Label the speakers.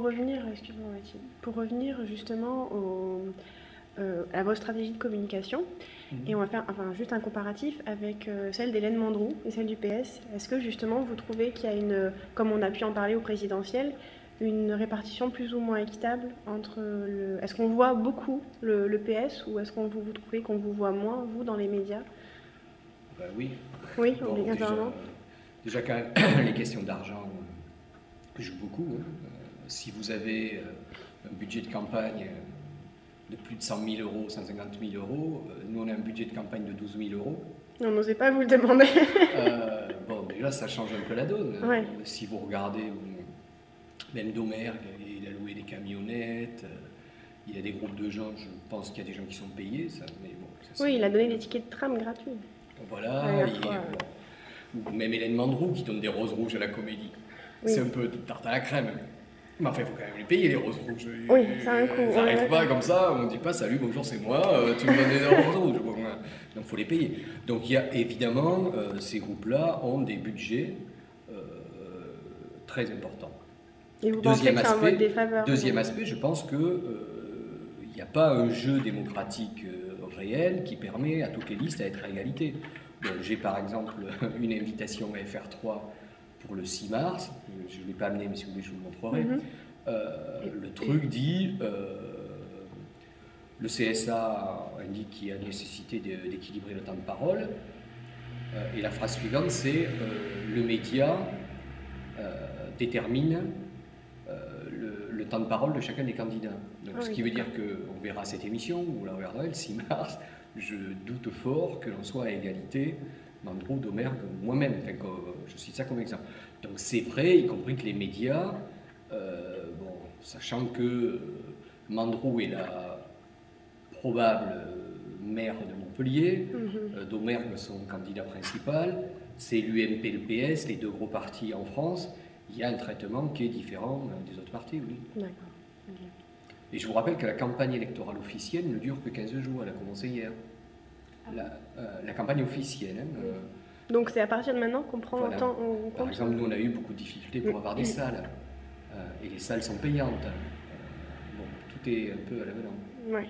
Speaker 1: revenir, excuse-moi Mathilde, pour revenir justement à votre stratégie de communication, et on va faire juste un comparatif avec celle d'Hélène Mandroux et celle du PS. Est-ce que justement vous trouvez qu'il y a une, comme on a pu en parler au présidentiel, une répartition plus ou moins équitable entre le... Est-ce qu'on voit beaucoup le PS ou est-ce qu'on vous trouvez qu'on vous voit moins, vous, dans les médias?
Speaker 2: Ben oui.
Speaker 1: Oui,
Speaker 2: Bon,
Speaker 1: obligatoirement.
Speaker 2: déjà quand même, les questions d'argent jouent beaucoup. Hein. Si vous avez un budget de campagne de plus de 100 000 euros, 150 000 euros, nous on a un budget de campagne de 12 000 euros.
Speaker 1: On n'osait pas vous le demander.
Speaker 2: Bon, déjà ça change un peu la donne.
Speaker 1: Ouais.
Speaker 2: Si vous regardez, même Domergue, il a loué des camionnettes, il y a des groupes de gens, je pense qu'il y a des gens qui sont payés, ça, mais bon, ça,
Speaker 1: Oui, il a donné des tickets de tram gratuits.
Speaker 2: Voilà, ou même Hélène Mandroux qui donne des roses rouges à la comédie. Oui. C'est un peu tarte à la crème. Mais enfin, il faut quand même les payer, les roses rouges.
Speaker 1: Oui, ça a un coût.
Speaker 2: Ça n'arrive pas comme ça, on ne dit pas salut, bonjour, c'est moi, tu me donnes des roses rouges. Donc il faut les payer. Donc il y a évidemment, ces groupes-là ont des budgets très importants.
Speaker 1: Et vous pensez que c'est un vote défaveur?
Speaker 2: Deuxième aspect, je pense qu'il n'y a pas un jeu démocratique réel qui permet à toutes les listes à être à égalité. J'ai par exemple une invitation à FR3 pour le 6 mars, je ne l'ai pas amené, mais si vous voulez, je vous le montrerai. Le truc dit, le CSA indique qu'il y a nécessité d'équilibrer le temps de parole, et la phrase suivante, c'est le média détermine le temps de parole de chacun des candidats. Donc, ce qui veut dire qu'on verra cette émission, ou la regarderez le 6 mars, je doute fort que l'on soit à égalité, Mandroux, Domergue, moi-même, enfin, je cite ça comme exemple. Donc c'est vrai, y compris que les médias, bon, sachant que Mandroux est la probable maire de Montpellier, Domergue son candidat principal, c'est l'UMP et le PS, les deux gros partis en France, il y a un traitement qui est différent des autres partis, oui.
Speaker 1: D'accord.
Speaker 2: Et je vous rappelle que la campagne électorale officielle ne dure que 15 jours, elle a commencé hier. La campagne officielle. Hein,
Speaker 1: donc c'est à partir de maintenant qu'on prend
Speaker 2: voilà.
Speaker 1: le temps.
Speaker 2: Par exemple, nous on a eu beaucoup de difficultés pour avoir des salles. Et les salles sont payantes. Bon, tout est un peu à la venant.
Speaker 1: Ouais.